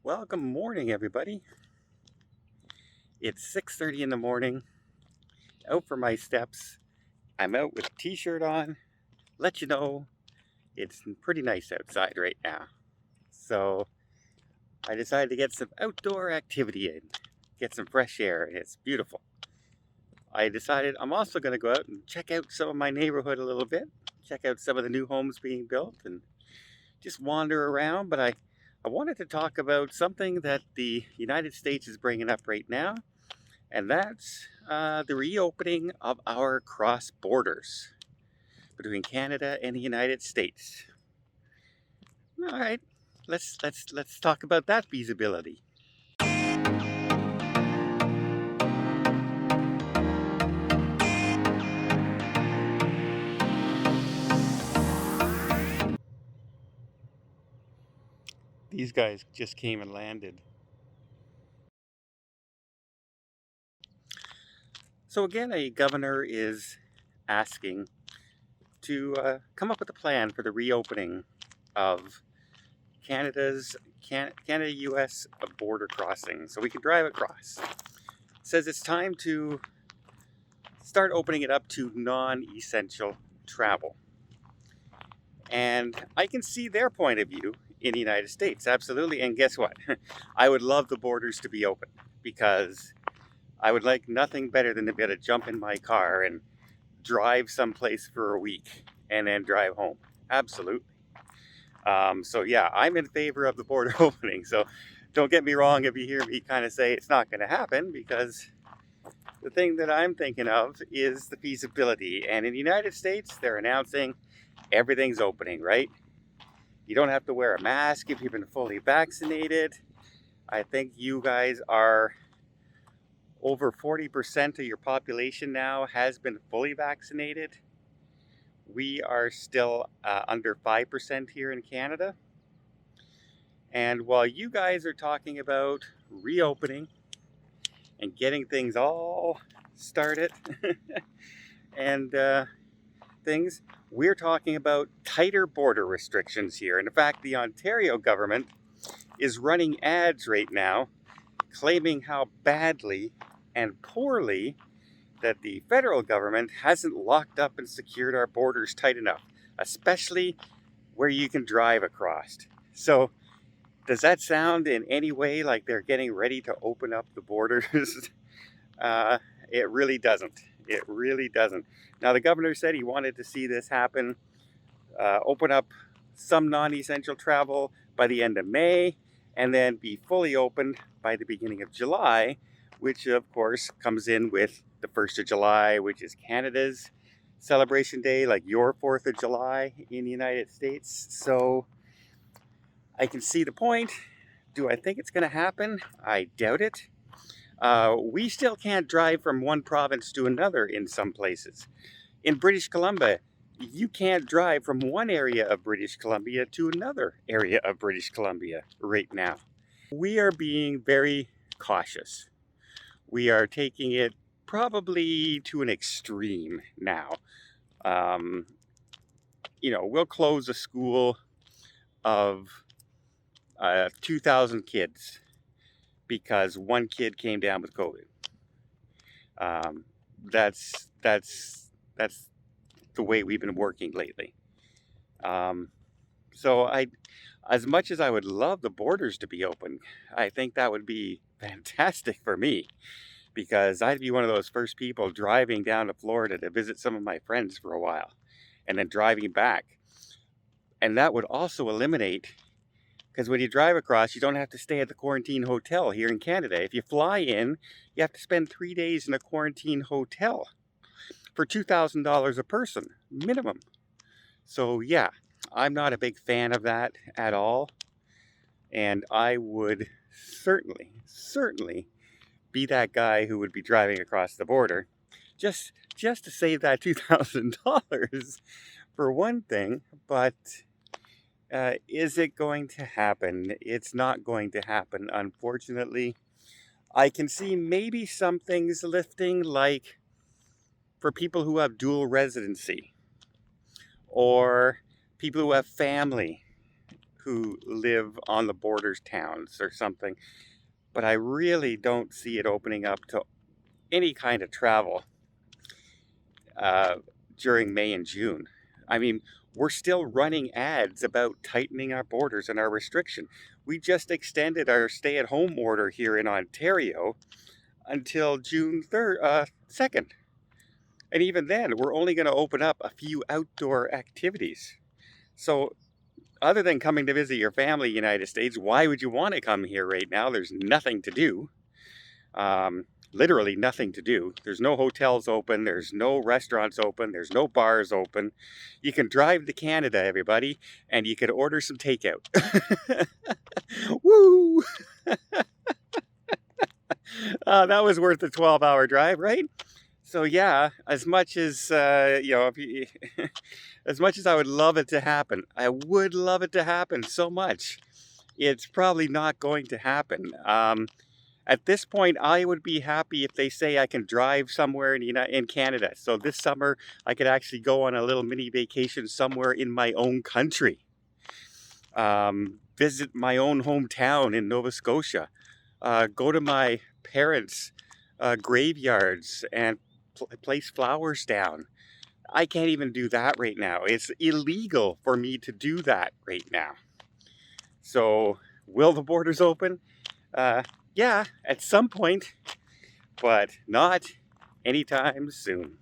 Well, good morning, everybody. It's 6:30 in the morning. Out for my steps. I'm out with a t-shirt on. Let you know it's pretty nice outside right now. So I decided to get some outdoor activity in, get some fresh air, and it's beautiful. I decided I'm also going to go out and check out some of my neighborhood a little bit, check out some of the new homes being built, and just wander around. But I wanted to talk about something that the United States is bringing up right now, and that's the reopening of our cross borders between Canada and the United States. All right, let's talk about that feasibility. These guys just came and landed. So again, a governor is asking to come up with a plan for the reopening of Canada-U.S. border crossing, so we can drive across. Says it's time to start opening it up to non-essential travel. And I can see their point of view in the United States, absolutely. And guess what? I would love the borders to be open because I would like nothing better than to be able to jump in my car and drive someplace for a week and then drive home. Absolutely. So yeah, I'm in favor of the border opening. So don't get me wrong if you hear me kind of say it's not going to happen, because the thing that I'm thinking of is the feasibility. And in the United States, they're announcing everything's opening, right? You don't have to wear a mask if you've been fully vaccinated. I think you guys are over 40% of your population now has been fully vaccinated. We are still under 5% here in Canada. And while you guys are talking about reopening and getting things all started and things, we're talking about tighter border restrictions here. And in fact, the Ontario government is running ads right now claiming how badly and poorly that the federal government hasn't locked up and secured our borders tight enough, especially where you can drive across. So does that sound in any way like they're getting ready to open up the borders? It really doesn't. It really doesn't. Now, the governor said he wanted to see this happen, open up some non-essential travel by the end of May, and then be fully opened by the beginning of July, which of course comes in with the 1st of July, which is Canada's celebration day, like your 4th of July in the United States. So I can see the point. Do I think it's going to happen? I doubt it. We still can't drive from one province to another in some places. In British Columbia, you can't drive from one area of British Columbia to another area of British Columbia right now. We are being very cautious. We are taking it probably to an extreme now. We'll close a school of 2,000 kids because one kid came down with COVID. That's the way we've been working lately. So as much as I would love the borders to be open, I think that would be fantastic for me, because I'd be one of those first people driving down to Florida to visit some of my friends for a while and then driving back. And that would also eliminate, because when you drive across, you don't have to stay at the quarantine hotel here in Canada. If you fly in, you have to spend 3 days in a quarantine hotel for $2,000 a person, minimum. So yeah, I'm not a big fan of that at all. And I would certainly be that guy who would be driving across the border just to save that $2,000 for one thing. But is it going to happen? It's not going to happen, unfortunately. I can see maybe some things lifting, like for people who have dual residency or people who have family who live on the borders towns or something, but I really don't see it opening up to any kind of travel uh, during May and June. I mean, we're still running ads about tightening our borders and our restriction. We just extended our stay-at-home order here in Ontario until June 2nd. And even then, we're only going to open up a few outdoor activities. So other than coming to visit your family in the United States, why would you want to come here right now? There's nothing to do. Literally nothing to do. There's no hotels open. There's no restaurants open. There's no bars open. You can drive to Canada, everybody, and you can order some takeout. Woo! That was worth the 12-hour drive, right? So yeah, as much as as much as I would love it to happen, I would love it to happen so much. It's probably not going to happen. At this point, I would be happy if they say I can drive somewhere in Canada. So this summer, I could actually go on a little mini vacation somewhere in my own country. Visit my own hometown in Nova Scotia. Go to my parents' graveyards and place flowers down. I can't even do that right now. It's illegal for me to do that right now. So, will the borders open? Yeah, at some point, but not anytime soon.